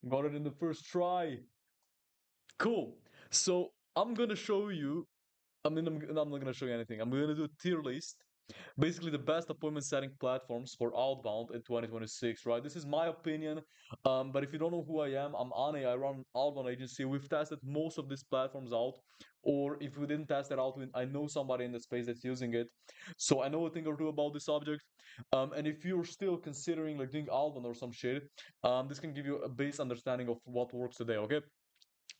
Got it in the first try. Cool. So I'm gonna show you. I'm not gonna show you anything. I'm gonna do a tier list. Basically, the best appointment setting platforms for outbound in 2026, right? This is my opinion. But if you don't know who I am, I'm Ane. I run outbound agency. We've tested most of these platforms out, or if we didn't test it out, I know somebody in the space that's using it, so I know a thing or two about the subject. And if you're still considering like doing outbound or some shit, this can give you a base understanding of what works today. Okay,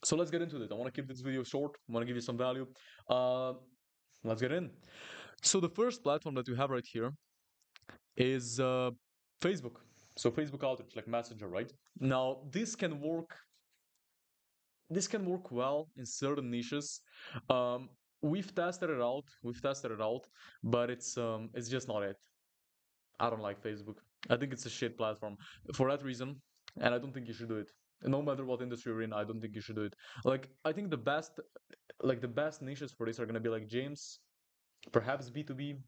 so let's get into it. I want to keep this video short. I want to give you some value. Uh, let's get in. So the first platform that we have right here is Facebook. So Facebook Outreach, like Messenger, right? Now this can work well in certain niches. Um, we've tested it out. But it's just not it. I don't like Facebook. I think it's a shit platform for that reason, and I don't think you should do it. No matter what industry you're in, I don't think you should do it. Like I think the best niches for this are gonna be like James, perhaps B2B,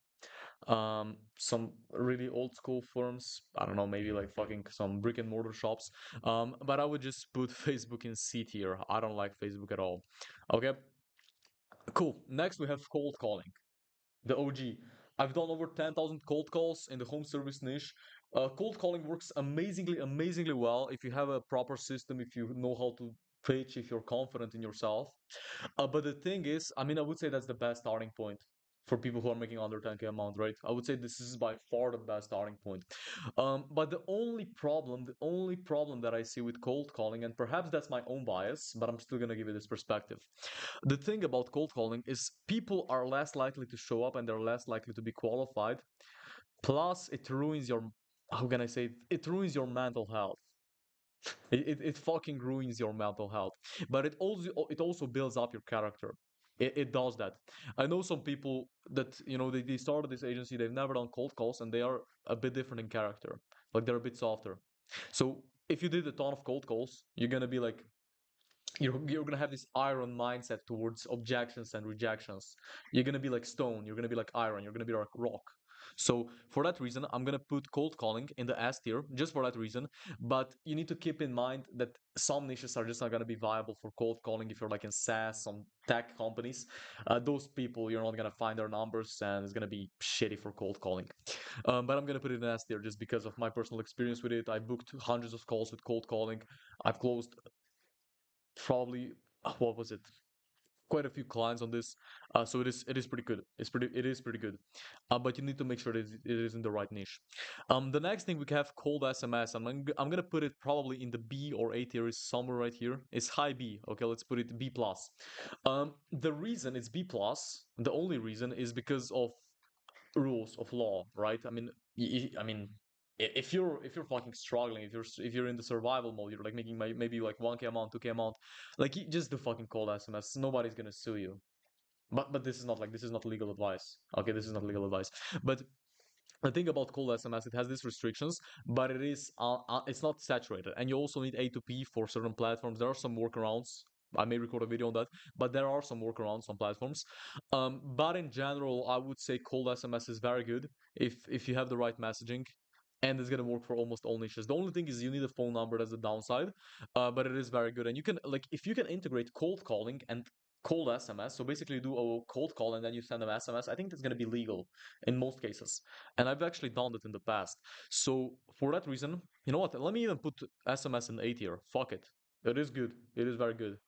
some really old school firms. I don't know, maybe like fucking some brick and mortar shops. But I would just put Facebook in C tier. I don't like Facebook at all. Okay, cool. Next we have cold calling, the OG. I've done over 10,000 cold calls in the home service niche. Cold calling works amazingly well if you have a proper system, if you know how to pitch, if you're confident in yourself. But the thing is, I mean, I would say that's the best starting point for people who are making under 10K amount, right? I would say this is by far the best starting point. But the only problem that I see with cold calling, and perhaps that's my own bias, but I'm still gonna give it this perspective. The thing about cold calling is people are less likely to show up and they're less likely to be qualified. Plus, it ruins your, how can I say it? It ruins your mental health. It fucking ruins your mental health. But it also builds up your character. It does that. I know some people that they started this agency, they've never done cold calls, and they are a bit different in character. Like they're a bit softer. So if you did a ton of cold calls, you're gonna be like you're gonna have this iron mindset towards objections and rejections. You're gonna be like stone, you're gonna be like iron, you're gonna be like rock. So for that reason, I'm gonna put cold calling in the S tier, just for that reason. But you need to keep in mind that some niches are just not gonna be viable for cold calling if you're like in SaaS, some tech companies. Those people, you're not gonna find their numbers, and it's gonna be shitty for cold calling. But I'm gonna put it in S tier just because of my personal experience with it. I booked hundreds of calls with cold calling. I've closed probably what was it, quite a few clients on this. So it is pretty good. It is pretty good. But you need to make sure that it is in the right niche. The next thing we have cold SMS. I'm gonna put it probably in the B or A tier, is somewhere right here. It's high B. Okay, let's put it B plus. The reason it's B plus, the only reason, is because of rules of law, right? I mean, if you're fucking struggling, if you're in the survival mode, you're like making maybe like 1K amount, 2K amount, like just do fucking call SMS. Nobody's gonna sue you. But this is not legal advice. Okay, this is not legal advice. But the thing about cold SMS, it has these restrictions, but it's not saturated, and you also need A2P for certain platforms. There are some workarounds. I may record a video on that, but there are some workarounds on platforms. But in general, I would say cold SMS is very good if you have the right messaging, and it's gonna work for almost all niches. The only thing is you need a phone number. That's the downside, but it is very good, and you can like if you can integrate cold calling and cold SMS. So basically, you do a cold call and then you send them SMS. I think that's gonna be legal in most cases, and I've actually done it in the past. So for that reason, you know what? Let me even put SMS in A tier. Fuck it. It is good. It is very good.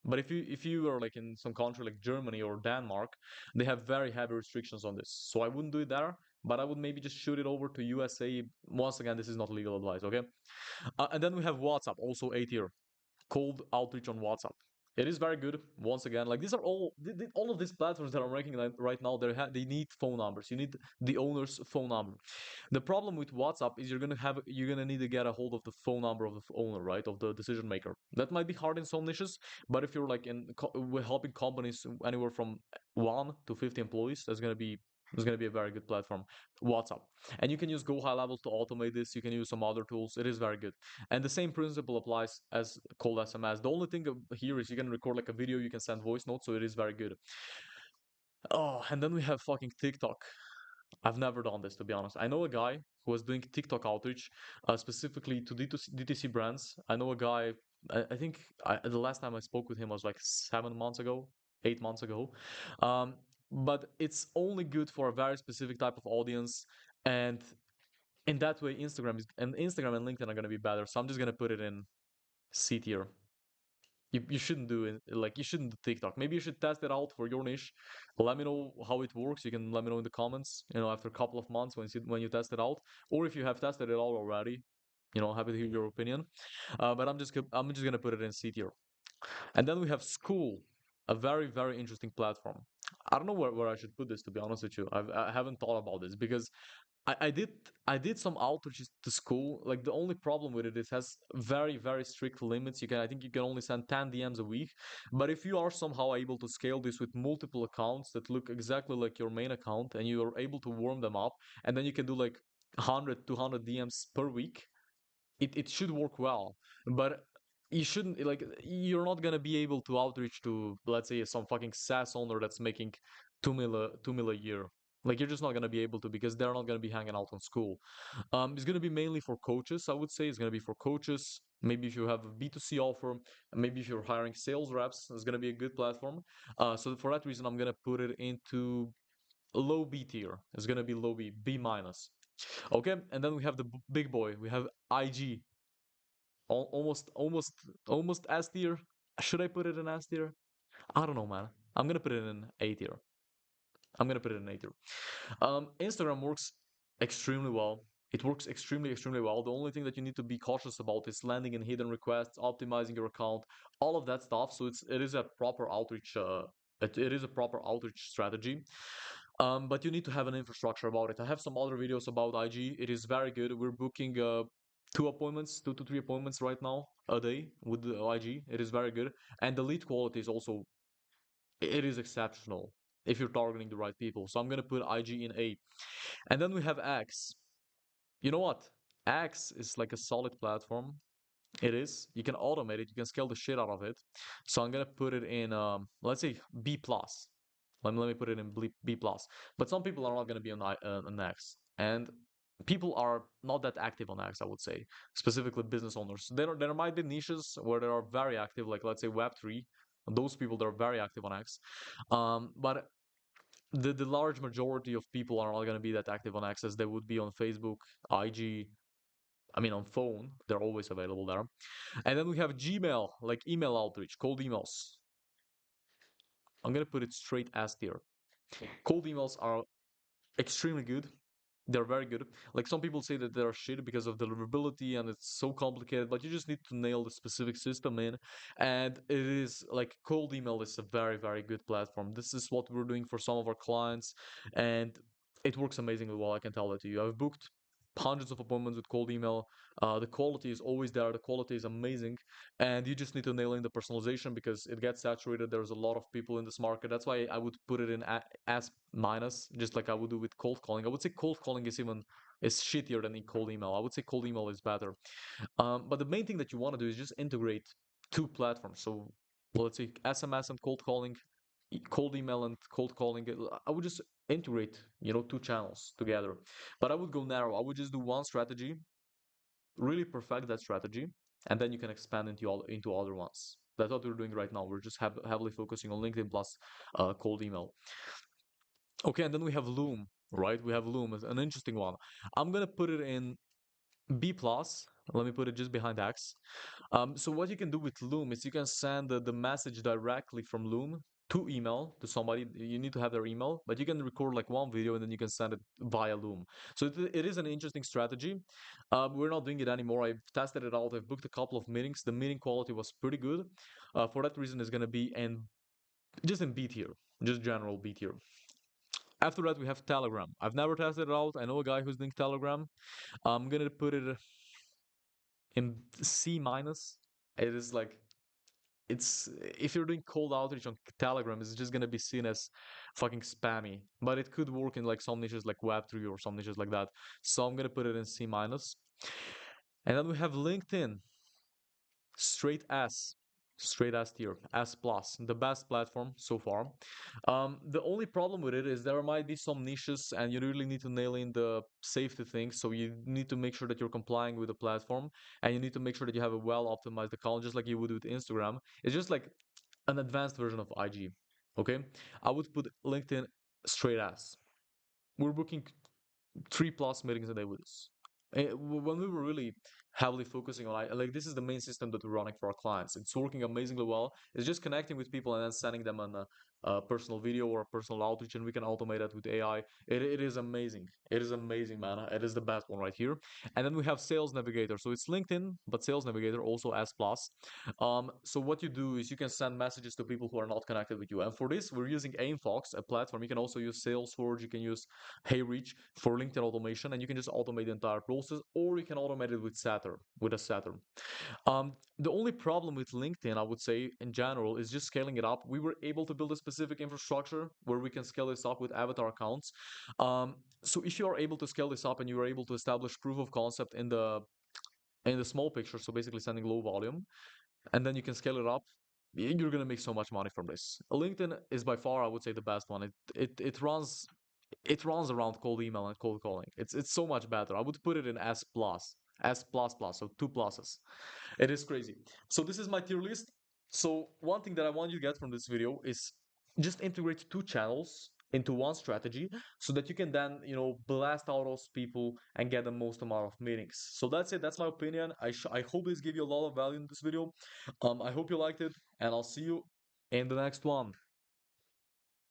But if you are like in some country like Germany or Denmark, they have very heavy restrictions on this. So I wouldn't do it there, but I would maybe just shoot it over to USA. Once again, this is not legal advice, okay? And then we have WhatsApp, also A tier, cold outreach on WhatsApp. It is very good. Once again, like these are all of these platforms that I'm ranking right now. They need phone numbers. You need the owner's phone number. The problem with WhatsApp is you're gonna need to get a hold of the phone number of the owner, right, of the decision maker. That might be hard in some niches, but if you're like we're helping companies anywhere from 1 to 50 employees, that's gonna be a very good platform, WhatsApp. And you can use Go High Level to automate this. You can use some other tools. It is very good. And the same principle applies as cold SMS. The only thing here is you can record like a video, you can send voice notes, so it is very good. Oh, and then we have fucking TikTok. I've never done this, to be honest. I know a guy who was doing TikTok outreach, specifically to DTC brands. I know a guy. I think the last time I spoke with him was like 7 months ago, 8 months ago. Um, but it's only good for a very specific type of audience, and in that way, Instagram and LinkedIn are gonna be better. So I'm just gonna put it in C tier. You shouldn't do it, like you shouldn't do TikTok. Maybe you should test it out for your niche. Let me know how it works. You can let me know in the comments, after a couple of months when you test it out, or if you have tested it out already. Happy to hear your opinion. But I'm just gonna put it in C tier. And then we have School, a very, very interesting platform. I don't know where I should put this, to be honest with you. I haven't thought about this because I did some outreaches to School. Like the only problem with it is has very, very strict limits. I think you can only send 10 DMs a week. But if you are somehow able to scale this with multiple accounts that look exactly like your main account and you are able to warm them up, and then you can do like 100, 200 DMs per week, it should work well. But you shouldn't, like, you're not gonna be able to outreach to, let's say, some fucking SaaS owner that's making 2 mil a year. Like, you're just not gonna be able to, because they're not gonna be hanging out on School. It's gonna be mainly for coaches, I would say. It's gonna be for coaches. Maybe if you have a B2C offer, maybe if you're hiring sales reps, it's gonna be a good platform. So for that reason, I'm gonna put it into low B tier. It's gonna be low B minus. Okay, and then we have the big boy. We have IG, almost S tier. Should I put it in S tier? I don't know, man. I'm gonna put it in A tier. I'm gonna put it in A tier. Instagram works extremely well. It works extremely, extremely well. The only thing that you need to be cautious about is landing in hidden requests, optimizing your account, all of that stuff. So it is a proper outreach. It is a proper outreach strategy. But you need to have an infrastructure about it. I have some other videos about IG. It is very good. We're booking 2 appointments, 2 to 3 appointments right now a day with the IG. It is very good, and the lead quality is also, it is exceptional if you're targeting the right people. So I'm gonna put IG in A, and then we have X. You know what? X is like a solid platform. It is. You can automate it. You can scale the shit out of it. So I'm gonna put it in, let's say B plus. Let me put it in B plus. But some people are not gonna be on X, and people are not that active on X, I would say, specifically business owners. There might be niches where they are very active, like let's say Web3. Those people, they're very active on X. But the large majority of people are not going to be that active on X as they would be on Facebook, IG. I mean, on phone, they're always available there. And then we have Gmail, like email outreach, cold emails. I'm gonna put it straight S tier. Cold emails are extremely good. They're very good. Like some people say that they're shit because of deliverability and it's so complicated, but you just need to nail the specific system in. And it is like cold email is a very, very good platform. This is what we're doing for some of our clients, and it works amazingly well. I can tell that to you. I've booked hundreds of appointments with cold email. The quality is always there. The quality is amazing, and you just need to nail in the personalization because it gets saturated. There's a lot of people in this market. That's why I would put it in as minus, just like I would do with cold calling. I would say cold calling is shittier than cold email. I would say cold email is better. But the main thing that you want to do is just integrate two platforms. So let's say SMS and cold calling, cold email and cold calling. I would just integrate, two channels together. But I would go narrow. I would just do one strategy, really perfect that strategy, and then you can expand into other ones. That's what we're doing right now. We're just heavily focusing on LinkedIn plus cold email. Okay, and then we have Loom, right? We have Loom as an interesting one. I'm gonna put it in B plus. Let me put it just behind X. So what you can do with Loom is you can send the message directly from Loom to email to somebody. You need to have their email, but you can record like one video and then you can send it via Loom. So it is an interesting strategy. We're not doing it anymore. I've tested it out. I've booked a couple of meetings. The meeting quality was pretty good. For that reason, it's gonna be just in B tier, just general B tier. After that, we have Telegram. I've never tested it out. I know a guy who's doing Telegram. I'm gonna put it in C minus. It is like, it's, if you're doing cold outreach on Telegram, it's just gonna be seen as fucking spammy. But it could work in like some niches like Web3 or some niches like that. So I'm gonna put it in C minus. And then we have LinkedIn, straight S. Straight S tier, S plus, the best platform so far. The only problem with it is there might be some niches, and you really need to nail in the safety things. So you need to make sure that you're complying with the platform, and you need to make sure that you have a well optimized account, just like you would with Instagram. It's just like an advanced version of IG. Okay, I would put LinkedIn straight S. We're booking 3+ meetings a day with us. When we were really heavily focusing on like this is the main system that we're running for our clients. It's working amazingly well. It's just connecting with people and then sending them a personal video or a personal outreach, and we can automate that with AI. It is amazing. It is amazing, man. It is the best one right here. And then we have Sales Navigator. So it's LinkedIn, but Sales Navigator also S plus. So what you do is you can send messages to people who are not connected with you. And for this, we're using AimFox, a platform. You can also use Salesforce. You can use HeyReach for LinkedIn automation, and you can just automate the entire process, or you can automate it with Saturn, with a Saturn. The only problem with LinkedIn, I would say, in general, is just scaling it up. We were able to build a specific infrastructure where we can scale this up with avatar accounts. So if you are able to scale this up and you are able to establish proof of concept in the small picture, so basically sending low volume, and then you can scale it up, you're gonna make so much money from this. LinkedIn is by far, I would say, the best one. It runs around cold email and cold calling. It's so much better. I would put it in S plus, S plus plus, so two pluses. It is crazy. So this is my tier list. So one thing that I want you to get from this video is just integrate two channels into one strategy so that you can then blast out those people and get the most amount of meetings. So that's it. That's my opinion. I hope this gave you a lot of value in this video. I hope you liked it, and I'll see you in the next one.